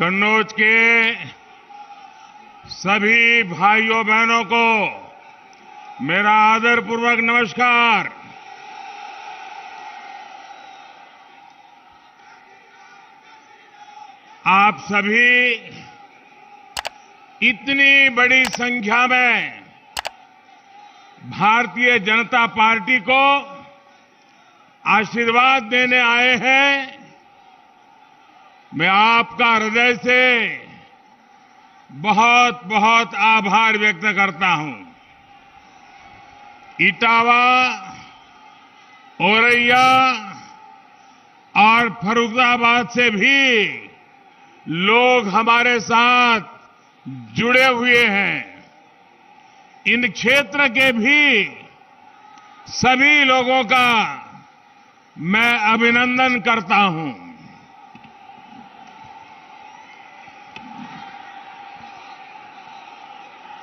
कन्नौज के सभी भाइयों बहनों को मेरा आदरपूर्वक नमस्कार। आप सभी इतनी बड़ी संख्या में भारतीय जनता पार्टी को आशीर्वाद देने आए हैं। मैं आपका हृदय से बहुत बहुत आभार व्यक्त करता हूं। इटावा, औरैया और फर्रुखाबाद से भी लोग हमारे साथ जुड़े हुए हैं। इन क्षेत्र के भी सभी लोगों का मैं अभिनंदन करता हूं।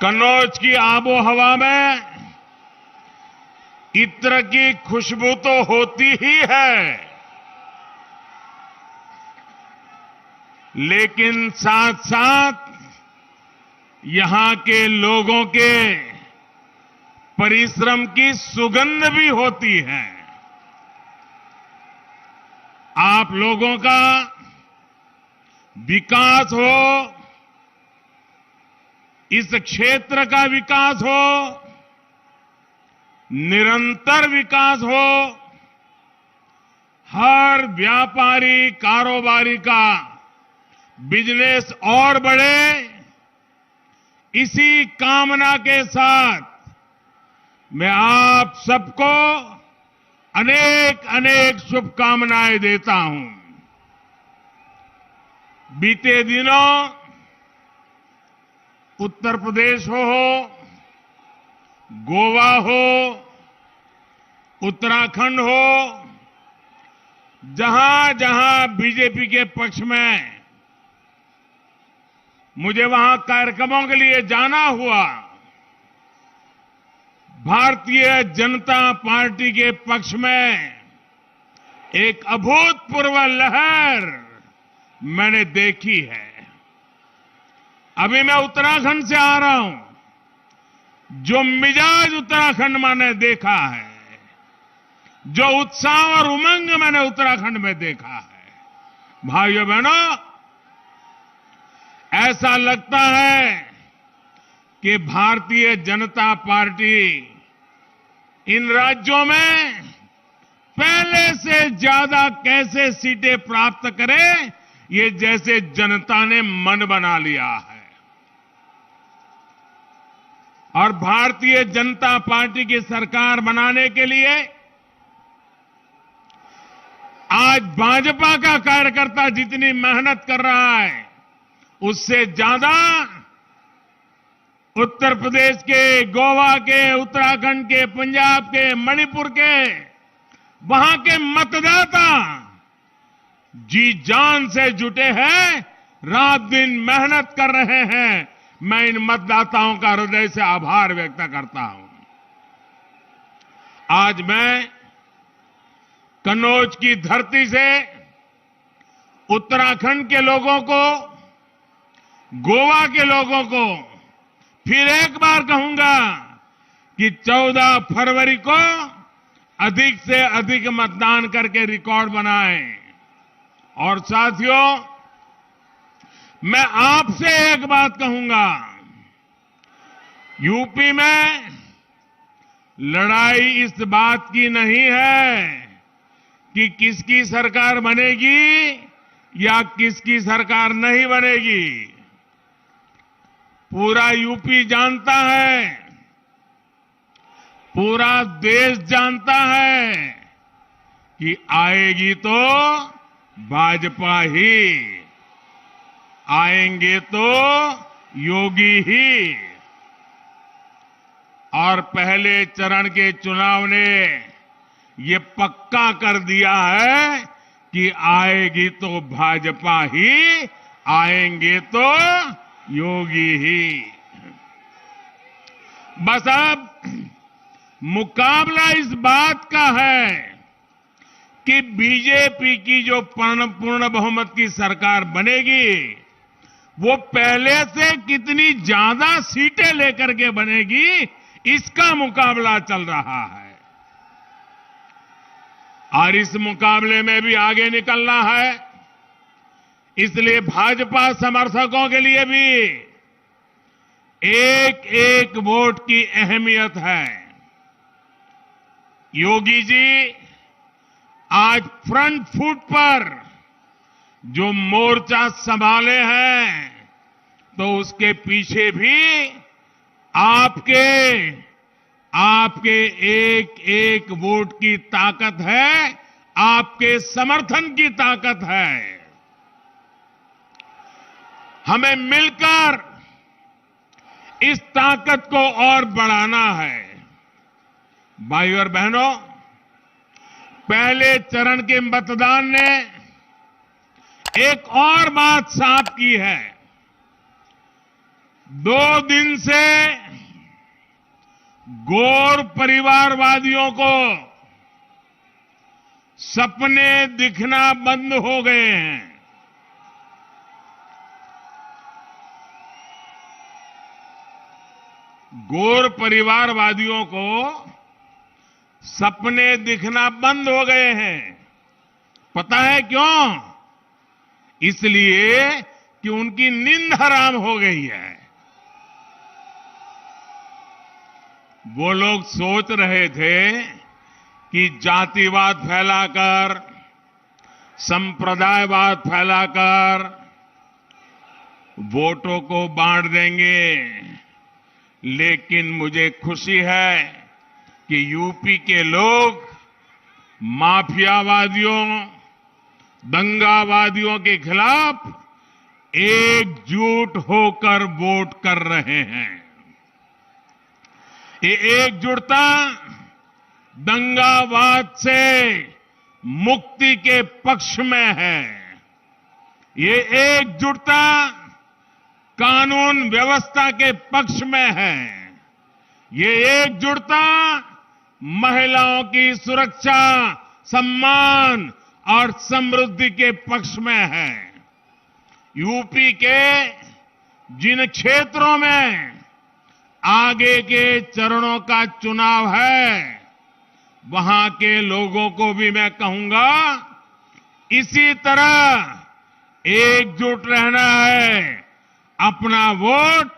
कन्नौज की आबोहवा में इत्र की खुशबू तो होती ही है, लेकिन साथ साथ यहां के लोगों के परिश्रम की सुगंध भी होती है। आप लोगों का विकास हो, इस क्षेत्र का विकास हो, निरंतर विकास हो, हर व्यापारी कारोबारी का बिजनेस और बढ़े, इसी कामना के साथ मैं आप सबको अनेक अनेक शुभकामनाएं देता हूं। बीते दिनों उत्तर प्रदेश हो, गोवा हो, उत्तराखंड हो, जहां जहां बीजेपी के पक्ष में मुझे वहां कार्यक्रमों के लिए जाना हुआ, भारतीय जनता पार्टी के पक्ष में एक अभूतपूर्व लहर मैंने देखी है। अभी मैं उत्तराखंड से आ रहा हूं। जो मिजाज उत्तराखंड मैंने देखा है, जो उत्साह और उमंग मैंने उत्तराखंड में देखा है, भाइयों बहनों, ऐसा लगता है कि भारतीय जनता पार्टी इन राज्यों में पहले से ज्यादा कैसे सीटें प्राप्त करे, ये जैसे जनता ने मन बना लिया है। और भारतीय जनता पार्टी की सरकार बनाने के लिए आज भाजपा का कार्यकर्ता जितनी मेहनत कर रहा है, उससे ज्यादा उत्तर प्रदेश के, गोवा के, उत्तराखंड के, पंजाब के, मणिपुर के, वहां के मतदाता जी जान से जुटे हैं, रात दिन मेहनत कर रहे हैं। मैं इन मतदाताओं का हृदय से आभार व्यक्त करता हूं। आज मैं कन्नौज की धरती से उत्तराखंड के लोगों को, गोवा के लोगों को फिर एक बार कहूंगा कि 14 फरवरी को अधिक से अधिक मतदान करके रिकॉर्ड बनाएं। और साथियों, मैं आपसे एक बात कहूंगा, यूपी में लड़ाई इस बात की नहीं है कि किसकी सरकार बनेगी या किसकी सरकार नहीं बनेगी। पूरा यूपी जानता है, पूरा देश जानता है कि आएगी तो भाजपा ही, आएंगे तो योगी ही। और पहले चरण के चुनाव ने ये पक्का कर दिया है कि आएगी तो भाजपा ही, आएंगे तो योगी ही। बस अब मुकाबला इस बात का है कि बीजेपी की जो पूर्ण बहुमत की सरकार बनेगी, वो पहले से कितनी ज्यादा सीटें लेकर के बनेगी, इसका मुकाबला चल रहा है। और इस मुकाबले में भी आगे निकलना है। इसलिए भाजपा समर्थकों के लिए भी एक एक वोट की अहमियत है। योगी जी आज फ्रंट फुट पर जो मोर्चा संभाले हैं, तो उसके पीछे भी आपके एक एक वोट की ताकत है, आपके समर्थन की ताकत है। हमें मिलकर इस ताकत को और बढ़ाना है। भाइयों और बहनों, पहले चरण के मतदान ने एक और बात साफ की है। 2 दिन से गौर परिवारवादियों को सपने दिखना बंद हो गए हैं। गौर परिवारवादियों को सपने दिखना बंद हो गए हैं। पता है क्यों? इसलिए कि उनकी नींद हराम हो गई है। वो लोग सोच रहे थे कि जातिवाद फैलाकर, संप्रदायवाद फैलाकर वोटों को बांट देंगे। लेकिन मुझे खुशी है कि यूपी के लोग माफियावादियों, दंगावादियों के खिलाफ एकजुट होकर वोट कर रहे हैं। ये एकजुटता दंगावाद से मुक्ति के पक्ष में है। ये एकजुटता कानून व्यवस्था के पक्ष में है। ये एकजुटता महिलाओं की सुरक्षा, सम्मान और समृद्धि के पक्ष में है। यूपी के जिन क्षेत्रों में आगे के चरणों का चुनाव है, वहां के लोगों को भी मैं कहूंगा, इसी तरह एकजुट रहना है। अपना वोट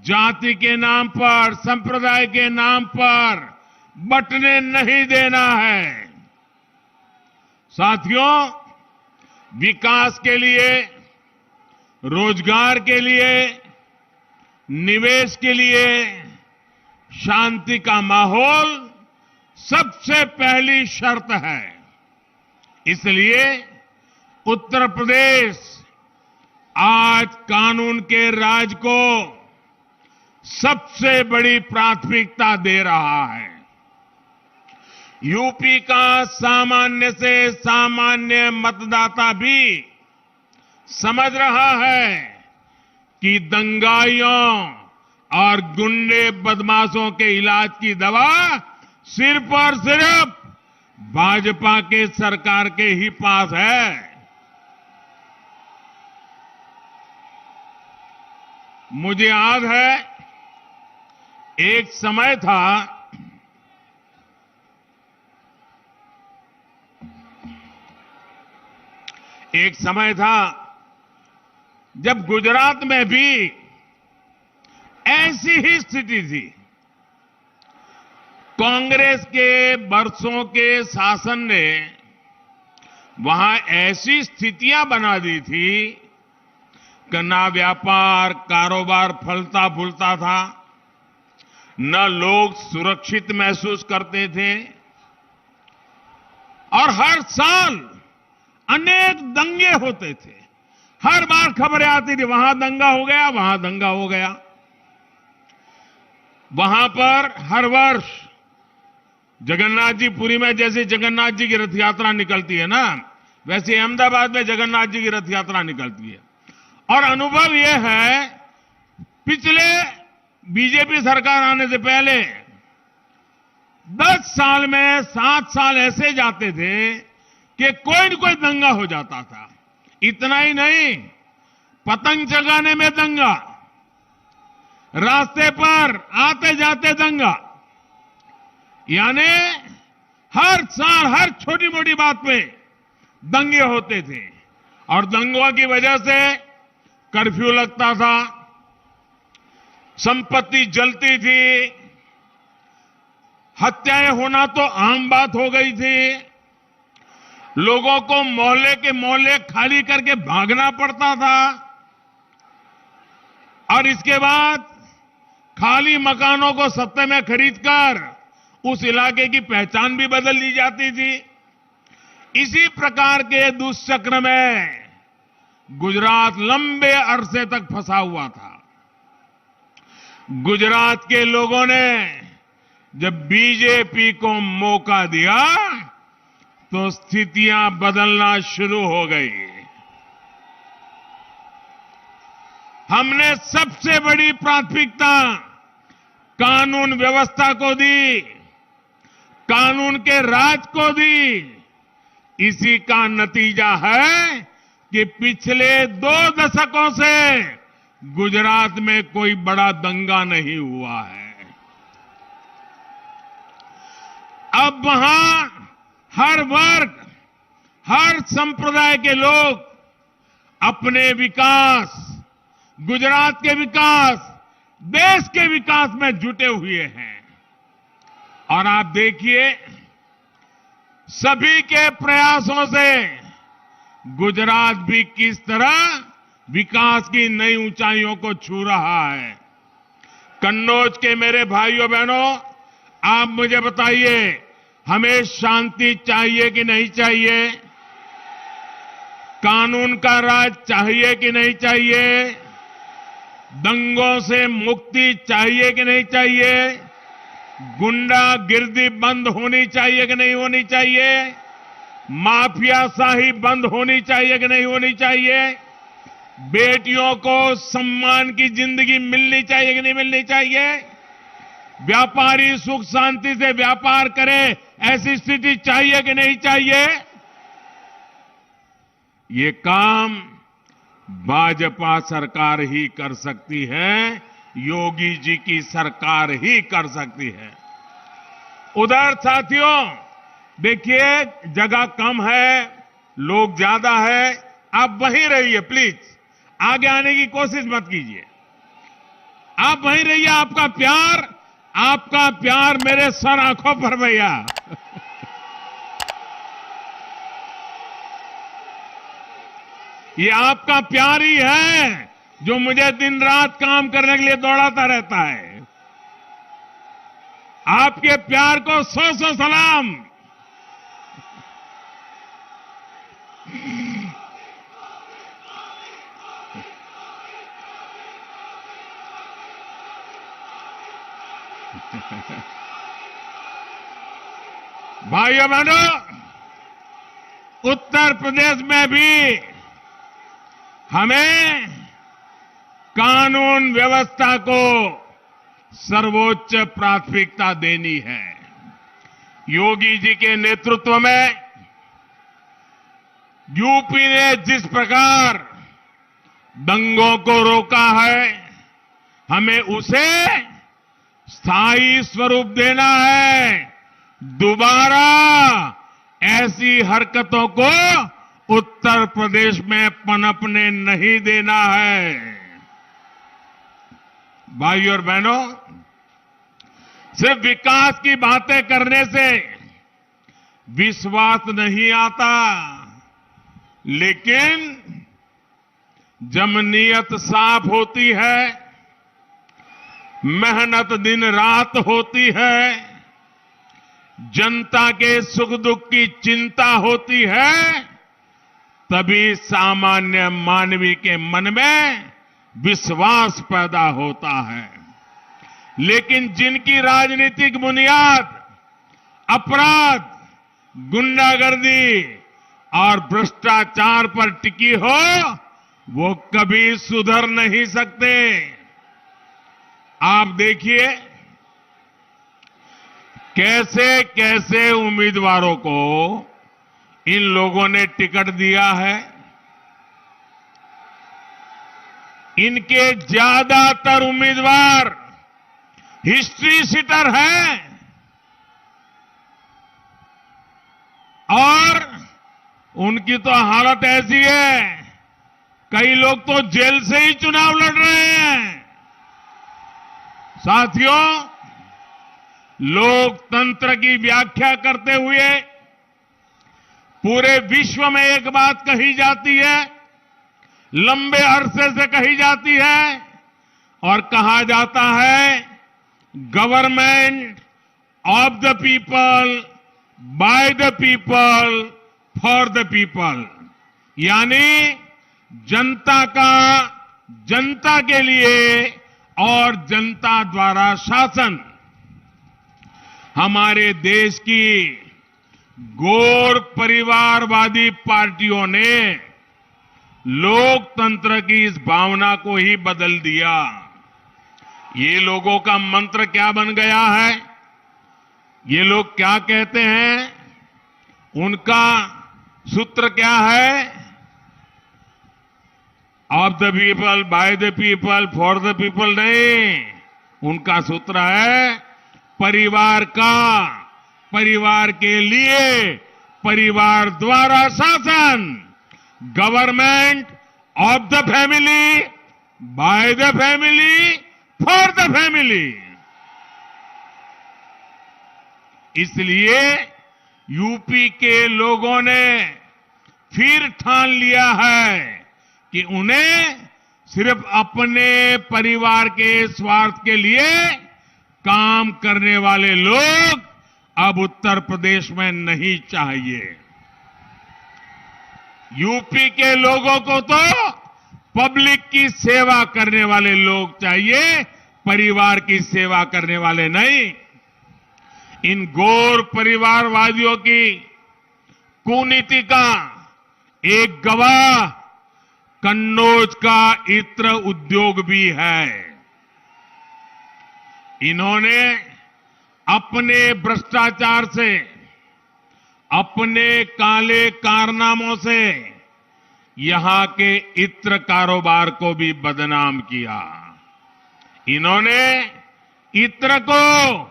जाति के नाम पर, संप्रदाय के नाम पर बंटने नहीं देना है। साथियों, विकास के लिए, रोजगार के लिए, निवेश के लिए शांति का माहौल सबसे पहली शर्त है। इसलिए उत्तर प्रदेश आज कानून के राज को सबसे बड़ी प्राथमिकता दे रहा है। यूपी का सामान्य से सामान्य मतदाता भी समझ रहा है कि दंगाइयों और गुंडे बदमाशों के इलाज की दवा सिर्फ और सिर्फ भाजपा के सरकार के ही पास है। मुझे याद है, एक समय था जब गुजरात में भी ऐसी ही स्थिति थी। कांग्रेस के बरसों के शासन ने वहां ऐसी स्थितियां बना दी थी कि ना व्यापार कारोबार फलता फूलता था, न लोग सुरक्षित महसूस करते थे, और हर साल अनेक दंगे होते थे। हर बार खबरें आती थी, वहां दंगा हो गया, वहां दंगा हो गया। वहां पर हर वर्ष जगन्नाथ जी पुरी में जैसे जगन्नाथ जी की रथ यात्रा निकलती है ना, वैसे अहमदाबाद में जगन्नाथ जी की रथ यात्रा निकलती है। और अनुभव यह है, पिछले बीजेपी सरकार आने से पहले 10 साल में 7 साल ऐसे जाते थे कि कोई न कोई दंगा हो जाता था। इतना ही नहीं, पतंग चगाने में दंगा, रास्ते पर आते जाते दंगा, यानी हर साल हर छोटी मोटी बात पे दंगे होते थे और दंगों की वजह से कर्फ्यू लगता था, संपत्ति जलती थी, हत्याएं होना तो आम बात हो गई थी, लोगों को मोहल्ले के मोहल्ले खाली करके भागना पड़ता था और इसके बाद खाली मकानों को सस्ते में खरीदकर उस इलाके की पहचान भी बदल ली जाती थी। इसी प्रकार के दुष्चक्र में गुजरात लंबे अरसे तक फंसा हुआ था। गुजरात के लोगों ने जब बीजेपी को मौका दिया तो स्थितियां बदलना शुरू हो गई। हमने सबसे बड़ी प्राथमिकता कानून व्यवस्था को दी, कानून के राज को दी। इसी का नतीजा है कि पिछले 2 दशकों से गुजरात में कोई बड़ा दंगा नहीं हुआ है। अब वहां हर वर्ग, हर संप्रदाय के लोग अपने विकास, गुजरात के विकास, देश के विकास में जुटे हुए हैं। और आप देखिए, सभी के प्रयासों से गुजरात भी किस तरह विकास की नई ऊंचाइयों को छू रहा है। कन्नौज के मेरे भाइयों बहनों, आप मुझे बताइए, हमें शांति चाहिए कि नहीं चाहिए? कानून का राज चाहिए कि नहीं चाहिए? दंगों से मुक्ति चाहिए कि नहीं चाहिए? गुंडागिर्दी बंद होनी चाहिए कि नहीं होनी चाहिए? माफियाशाही बंद होनी चाहिए कि नहीं होनी चाहिए? बेटियों को सम्मान की जिंदगी मिलनी चाहिए कि नहीं मिलनी चाहिए? व्यापारी सुख शांति से व्यापार करे, ऐसी स्थिति चाहिए कि नहीं चाहिए? ये काम भाजपा सरकार ही कर सकती है, योगी जी की सरकार ही कर सकती है। उधर साथियों, देखिए, जगह कम है, लोग ज्यादा है, आप वहीं रहिए, प्लीज आगे आने की कोशिश मत कीजिए। आप वहीं रहिए, आपका प्यार मेरे सर आंखों पर भैया। ये आपका प्यार ही है जो मुझे दिन रात काम करने के लिए दौड़ाता रहता है। आपके प्यार को 100 सलाम। भाइयों बहनों, उत्तर प्रदेश में भी हमें कानून व्यवस्था को सर्वोच्च प्राथमिकता देनी है। योगी जी के नेतृत्व में यूपी ने जिस प्रकार दंगों को रोका है, हमें उसे स्थायी स्वरूप देना है। दोबारा ऐसी हरकतों को उत्तर प्रदेश में पनपने नहीं देना है। भाइयों और बहनों, सिर्फ विकास की बातें करने से विश्वास नहीं आता, लेकिन जब नीयत साफ होती है, मेहनत दिन रात होती है, जनता के सुख दुख की चिंता होती है, तभी सामान्य मानवी के मन में विश्वास पैदा होता है। लेकिन जिनकी राजनीतिक बुनियाद अपराध, गुंडागर्दी और भ्रष्टाचार पर टिकी हो, वो कभी सुधर नहीं सकते। आप देखिए, कैसे कैसे उम्मीदवारों को इन लोगों ने टिकट दिया है। इनके ज्यादातर उम्मीदवार हिस्ट्री सीटर हैं और उनकी तो हालत ऐसी है, कई लोग तो जेल से ही चुनाव लड़ रहे हैं। साथियों, लोकतंत्र की व्याख्या करते हुए पूरे विश्व में एक बात कही जाती है, लंबे अरसे से कही जाती है और कहा जाता है, government of the people, by the people, for the people, यानी जनता का जनता के लिए और जनता द्वारा शासन। हमारे देश की गैर परिवारवादी पार्टियों ने लोकतंत्र की इस भावना को ही बदल दिया। ये लोगों का मंत्र क्या बन गया है, ये लोग क्या कहते हैं, उनका सूत्र क्या है, of the people, by the people, for the people नहीं, उनका सूत्र है परिवार का, परिवार के लिए, परिवार द्वारा शासन, government of the family, by the family, for the family. इसलिए यूपी के लोगों ने फिर ठान लिया है कि उन्हें सिर्फ अपने परिवार के स्वार्थ के लिए काम करने वाले लोग अब उत्तर प्रदेश में नहीं चाहिए। यूपी के लोगों को तो पब्लिक की सेवा करने वाले लोग चाहिए, परिवार की सेवा करने वाले नहीं। इन गैर परिवारवादियों की कुनीति का एक गवाह कन्नौज का इत्र उद्योग भी है। इन्होंने अपने भ्रष्टाचार से, अपने काले कारनामों से यहां के इत्र कारोबार को भी बदनाम किया। इन्होंने इत्र को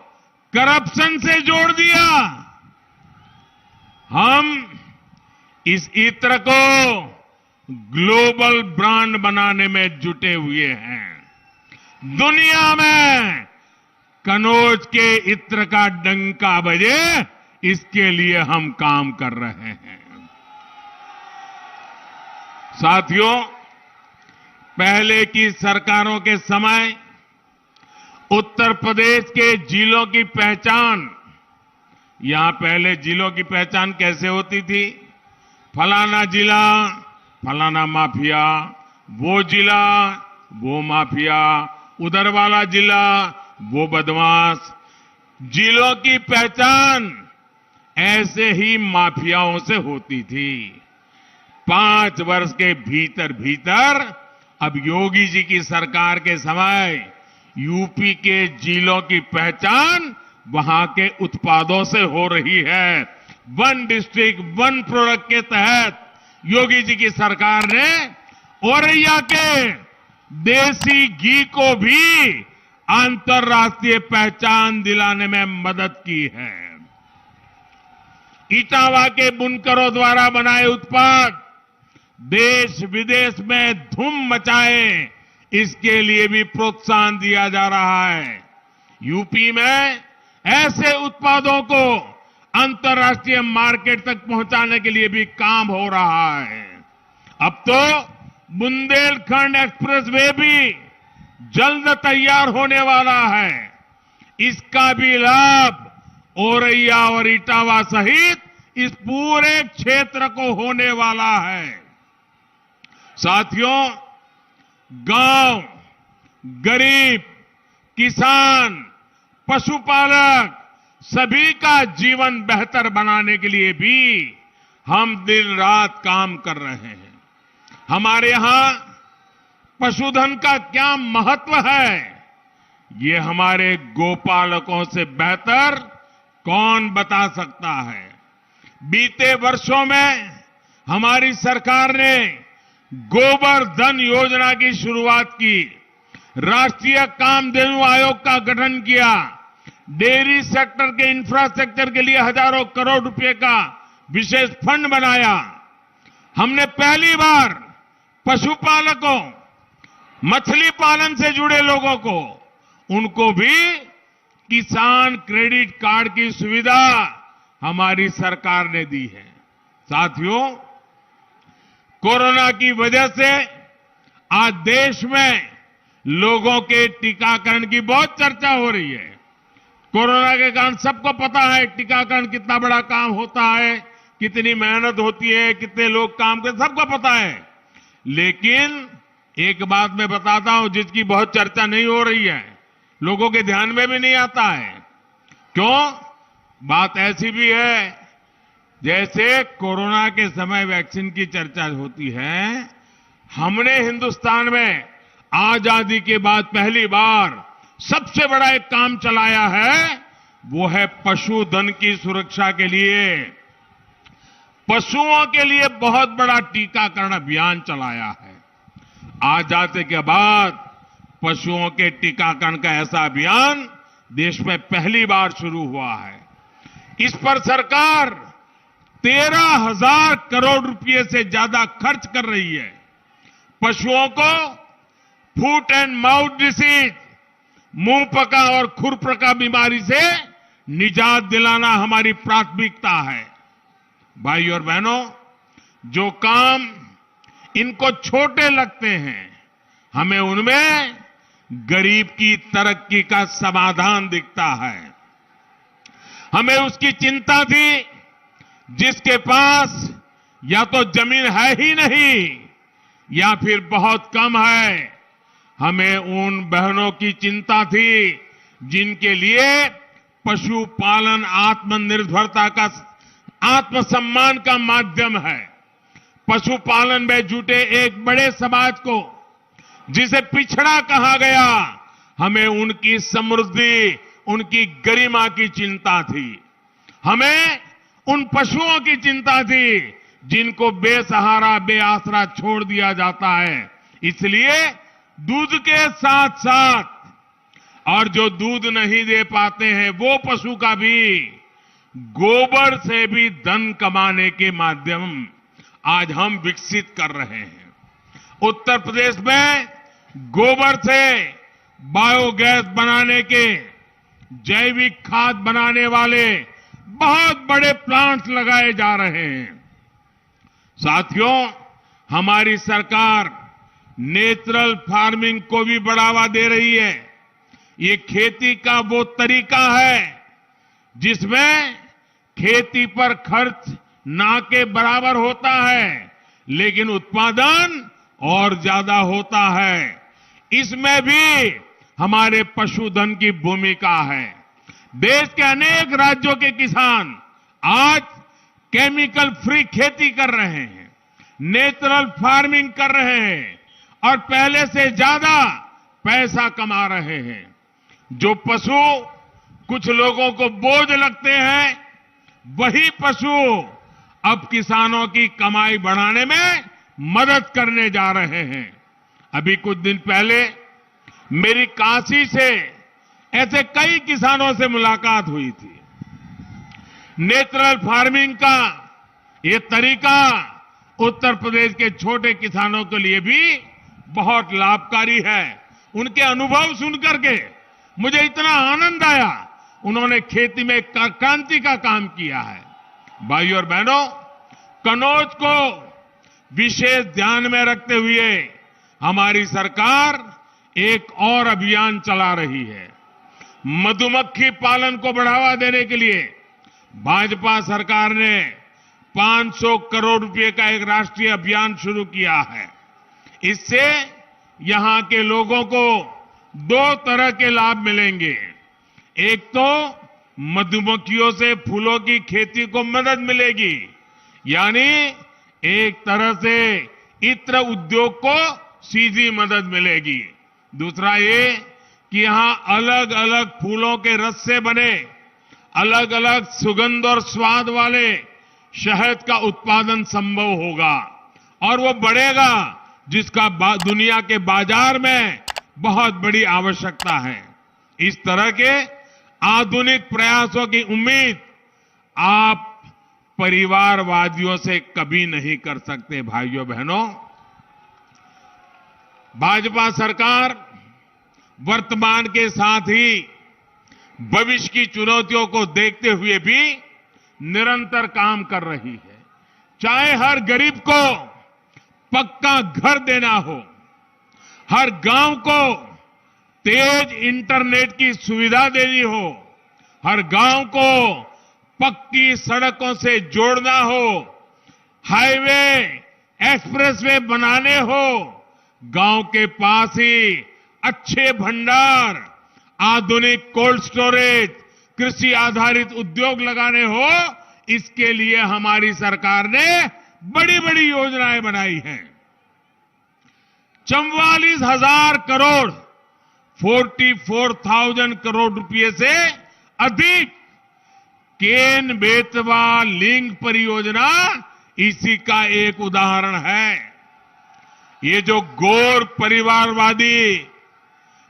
करप्शन से जोड़ दिया। हम इस इत्र को ग्लोबल ब्रांड बनाने में जुटे हुए हैं। दुनिया में कन्नौज के इत्र का डंका बजे, इसके लिए हम काम कर रहे हैं। साथियों, पहले की सरकारों के समय उत्तर प्रदेश के जिलों की पहचान, यहां पहले जिलों की पहचान कैसे होती थी, फलाना जिला फलाना माफिया, वो जिला वो माफिया, उधर वाला जिला वो बदमाश। जिलों की पहचान ऐसे ही माफियाओं से होती थी। 5 वर्ष के भीतर भीतर अब योगी जी की सरकार के समय यूपी के जिलों की पहचान वहां के उत्पादों से हो रही है। 1 डिस्ट्रिक्ट 1 प्रोडक्ट के तहत योगी जी की सरकार ने औरैया के देसी घी को भी अंतर्राष्ट्रीय पहचान दिलाने में मदद की है। इटावा के बुनकरों द्वारा बनाए उत्पाद देश विदेश में धूम मचाए, इसके लिए भी प्रोत्साहन दिया जा रहा है। यूपी में ऐसे उत्पादों को अंतर्राष्ट्रीय मार्केट तक पहुंचाने के लिए भी काम हो रहा है। अब तो बुंदेलखंड एक्सप्रेस वे भी जल्द तैयार होने वाला है। इसका भी लाभ औरैया और इटावा सहित इस पूरे क्षेत्र को होने वाला है। साथियों, गांव, गरीब, किसान, पशुपालक सभी का जीवन बेहतर बनाने के लिए भी हम दिन रात काम कर रहे हैं। हमारे यहां पशुधन का क्या महत्व है, ये हमारे गोपालकों से बेहतर कौन बता सकता है। बीते वर्षों में हमारी सरकार ने गोबर धन योजना की शुरुआत की, राष्ट्रीय कामधेनु आयोग का गठन किया, डेयरी सेक्टर के इंफ्रास्ट्रक्चर के लिए हजारों करोड़ रुपए का विशेष फंड बनाया। हमने पहली बार पशुपालकों, मछली पालन से जुड़े लोगों को, उनको भी किसान क्रेडिट कार्ड की सुविधा हमारी सरकार ने दी है। साथियों, कोरोना की वजह से आज देश में लोगों के टीकाकरण की बहुत चर्चा हो रही है। कोरोना के कारण सबको पता है टीकाकरण कितना बड़ा काम होता है, कितनी मेहनत होती है, कितने लोग काम करते, सबको पता है। लेकिन एक बात मैं बताता हूं जिसकी बहुत चर्चा नहीं हो रही है, लोगों के ध्यान में भी नहीं आता है। क्यों? बात ऐसी भी है, जैसे कोरोना के समय वैक्सीन की चर्चा होती है, हमने हिंदुस्तान में आजादी के बाद पहली बार सबसे बड़ा एक काम चलाया है, वो है पशुधन की सुरक्षा के लिए। पशुओं के लिए बहुत बड़ा टीकाकरण अभियान चलाया है। आजादी के बाद पशुओं के टीकाकरण का ऐसा अभियान देश में पहली बार शुरू हुआ है। इस पर सरकार 13,000 करोड़ रुपए से ज्यादा खर्च कर रही है। पशुओं को फुट एंड माउथ डिसीज, मुंह पका और खुर पका बीमारी से निजात दिलाना हमारी प्राथमिकता है। भाई और बहनों, जो काम इनको छोटे लगते हैं, हमें उनमें गरीब की तरक्की का समाधान दिखता है। हमें उसकी चिंता थी जिसके पास या तो जमीन है ही नहीं या फिर बहुत कम है। हमें उन बहनों की चिंता थी जिनके लिए पशुपालन आत्मनिर्भरता का, आत्मसम्मान का माध्यम है। पशुपालन में जुटे एक बड़े समाज को जिसे पिछड़ा कहा गया, हमें उनकी समृद्धि, उनकी गरिमा की चिंता थी। हमें उन पशुओं की चिंता थी जिनको बेसहारा, बेआसरा छोड़ दिया जाता है। इसलिए दूध के साथ साथ और जो दूध नहीं दे पाते हैं, वो पशु का भी गोबर से भी धन कमाने के माध्यम आज हम विकसित कर रहे हैं। उत्तर प्रदेश में गोबर से बायोगैस बनाने के, जैविक खाद बनाने वाले बहुत बड़े प्लांट्स लगाए जा रहे हैं। साथियों, हमारी सरकार नेचुरल फार्मिंग को भी बढ़ावा दे रही है। ये खेती का वो तरीका है जिसमें खेती पर खर्च ना के बराबर होता है, लेकिन उत्पादन और ज्यादा होता है। इसमें भी हमारे पशुधन की भूमिका है। देश के अनेक राज्यों के किसान आज केमिकल फ्री खेती कर रहे हैं, नेचुरल फार्मिंग कर रहे हैं और पहले से ज्यादा पैसा कमा रहे हैं। जो पशु कुछ लोगों को बोझ लगते हैं, वही पशु अब किसानों की कमाई बढ़ाने में मदद करने जा रहे हैं। अभी कुछ दिन पहले मेरी काशी से ऐसे कई किसानों से मुलाकात हुई थी। नेचुरल फार्मिंग का ये तरीका उत्तर प्रदेश के छोटे किसानों के लिए भी बहुत लाभकारी है। उनके अनुभव सुनकर के मुझे इतना आनंद आया। उन्होंने खेती में क्रांति का काम किया है। भाइयों और बहनों, कनौज को विशेष ध्यान में रखते हुए हमारी सरकार एक और अभियान चला रही है। मधुमक्खी पालन को बढ़ावा देने के लिए भाजपा सरकार ने 500 करोड़ रुपए का एक राष्ट्रीय अभियान शुरू किया है। इससे यहां के लोगों को दो तरह के लाभ मिलेंगे। एक तो मधुमक्खियों से फूलों की खेती को मदद मिलेगी, यानी एक तरह से इत्र उद्योग को सीधी मदद मिलेगी। दूसरा ये कि यहां अलग अलग फूलों के रस से बने अलग अलग सुगंध और स्वाद वाले शहद का उत्पादन संभव होगा और वो बढ़ेगा जिसका दुनिया के बाजार में बहुत बड़ी आवश्यकता है। इस तरह के आधुनिक प्रयासों की उम्मीद आप परिवारवादियों से कभी नहीं कर सकते। भाइयों बहनों, भाजपा सरकार वर्तमान के साथ ही भविष्य की चुनौतियों को देखते हुए भी निरंतर काम कर रही है। चाहे हर गरीब को पक्का घर देना हो, हर गांव को तेज इंटरनेट की सुविधा देनी हो, हर गांव को पक्की सड़कों से जोड़ना हो, हाईवे एक्सप्रेसवे बनाने हो, गांव के पास ही अच्छे भंडार, आधुनिक कोल्ड स्टोरेज, कृषि आधारित उद्योग लगाने हो, इसके लिए हमारी सरकार ने बड़ी बड़ी योजनाएं बनाई हैं। 44,000 करोड़ 44,000 करोड़ रुपए से अधिक केन बेतवा लिंक परियोजना इसी का एक उदाहरण है। ये जो गौर परिवारवादी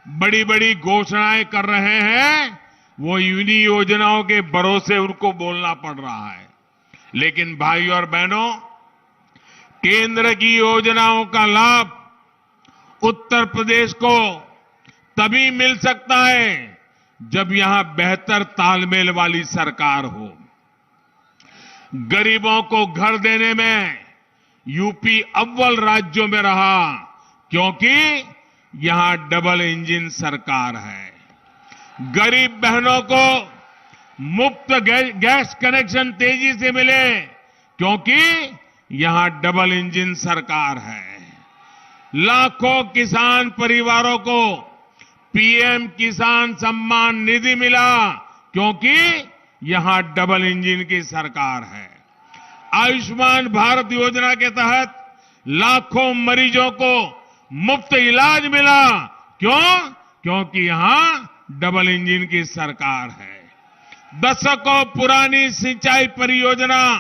बड़ी बड़ी घोषणाएं कर रहे हैं, वो इन्हीं योजनाओं के भरोसे उनको बोलना पड़ रहा है। लेकिन भाइयों और बहनों, केंद्र की योजनाओं का लाभ उत्तर प्रदेश को तभी मिल सकता है जब यहां बेहतर तालमेल वाली सरकार हो। गरीबों को घर देने में यूपी अव्वल राज्यों में रहा, क्योंकि यहां डबल इंजन सरकार है। गरीब बहनों को मुफ्त गैस कनेक्शन तेजी से मिले, क्योंकि यहां डबल इंजन सरकार है। लाखों किसान परिवारों को पीएम किसान सम्मान निधि मिला, क्योंकि यहां डबल इंजन की सरकार है। आयुष्मान भारत योजना के तहत लाखों मरीजों को मुफ्त इलाज मिला, क्यों? क्योंकि यहां डबल इंजन की सरकार है। दशकों पुरानी सिंचाई परियोजना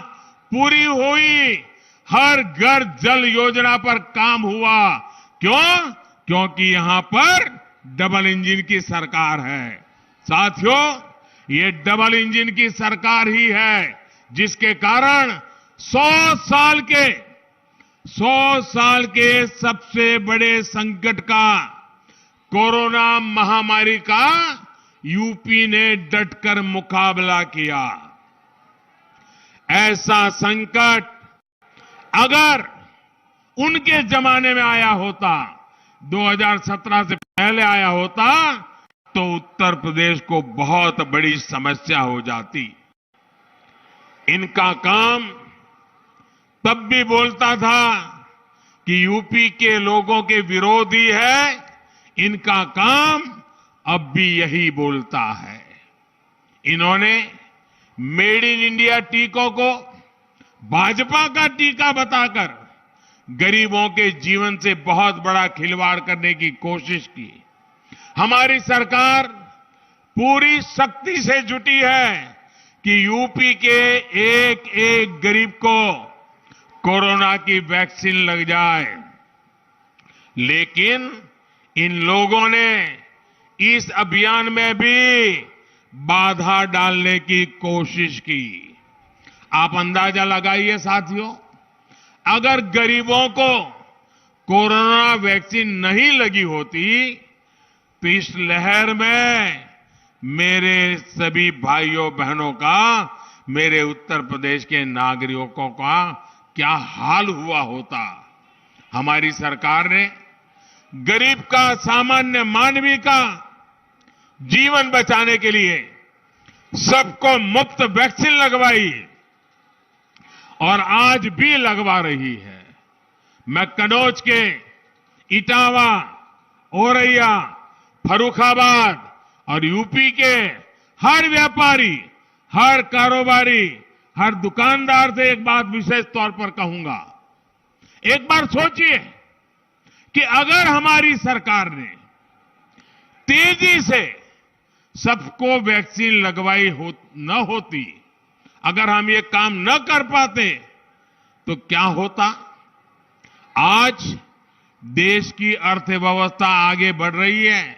पूरी हुई, हर घर जल योजना पर काम हुआ, क्यों? क्योंकि यहां पर डबल इंजन की सरकार है। साथियों, ये डबल इंजन की सरकार ही है जिसके कारण 100 साल के सबसे बड़े संकट का, कोरोना महामारी का यूपी ने डटकर मुकाबला किया। ऐसा संकट अगर उनके जमाने में आया होता, 2017 से पहले आया होता, तो उत्तर प्रदेश को बहुत बड़ी समस्या हो जाती। इनका काम तब भी बोलता था कि यूपी के लोगों के विरोधी है, इनका काम अब भी यही बोलता है। इन्होंने मेड इन इंडिया टीकों को भाजपा का टीका बताकर गरीबों के जीवन से बहुत बड़ा खिलवाड़ करने की कोशिश की। हमारी सरकार पूरी शक्ति से जुटी है कि यूपी के एक एक गरीब को कोरोना की वैक्सीन लग जाए। लेकिन इन लोगों ने इस अभियान में भी बाधा डालने की कोशिश की। आप अंदाजा लगाइए साथियों, अगर गरीबों को कोरोना वैक्सीन नहीं लगी होती तो इस लहर में मेरे सभी भाइयों बहनों का, मेरे उत्तर प्रदेश के नागरिकों का क्या हाल हुआ होता। हमारी सरकार ने गरीब का, सामान्य मानवी का जीवन बचाने के लिए सबको मुफ्त वैक्सीन लगवाई और आज भी लगवा रही है। मैं कन्नौज के इटावा, औरैया, फर्रुखाबाद और यूपी के हर व्यापारी, हर कारोबारी, हर दुकानदार से एक बात विशेष तौर पर कहूंगा। एक बार सोचिए कि अगर हमारी सरकार ने तेजी से सबको वैक्सीन लगवाई न होती, अगर हम ये काम न कर पाते तो क्या होता। आज देश की अर्थव्यवस्था आगे बढ़ रही है,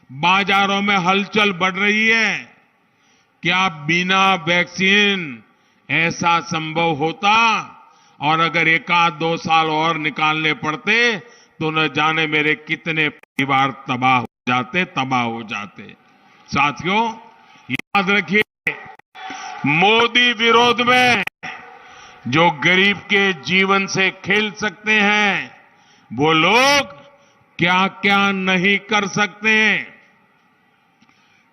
बाजारों में हलचल बढ़ रही है। क्या बिना वैक्सीन ऐसा संभव होता? और अगर एक आध 2 साल और निकालने पड़ते तो न जाने मेरे कितने परिवार तबाह हो जाते। साथियों, याद रखिए, मोदी विरोध में जो गरीब के जीवन से खेल सकते हैं, वो लोग क्या क्या नहीं कर सकते।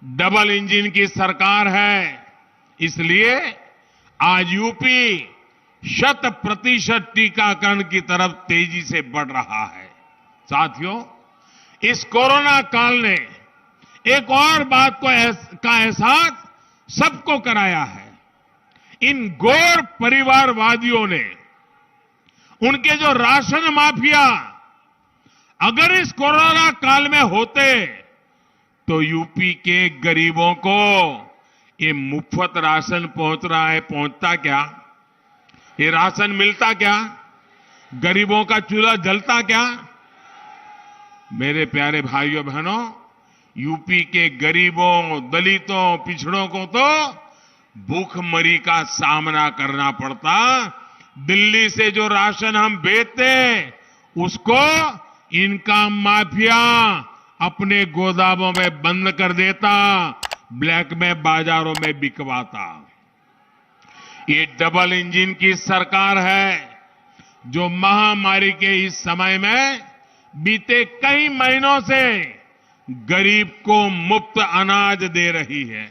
डबल इंजन की सरकार है, इसलिए आज यूपी 100% टीकाकरण की तरफ तेजी से बढ़ रहा है। साथियों, इस कोरोना काल ने एक और बात का एहसास सबको कराया है। इन घोर परिवारवादियों ने, उनके जो राशन माफिया अगर इस कोरोना काल में होते तो यूपी के गरीबों को ये मुफ्त राशन पहुंच रहा है, पहुंचता क्या? ये राशन मिलता क्या? गरीबों का चूल्हा जलता क्या? मेरे प्यारे भाइयों बहनों, यूपी के गरीबों, दलितों, पिछड़ों को तो भूखमरी का सामना करना पड़ता। दिल्ली से जो राशन हम भेजते उसको इनका माफिया अपने गोदामों में बंद कर देता, ब्लैक में बाजारों में बिकवाता। ये डबल इंजन की सरकार है जो महामारी के इस समय में बीते कई महीनों से गरीब को मुफ्त अनाज दे रही है।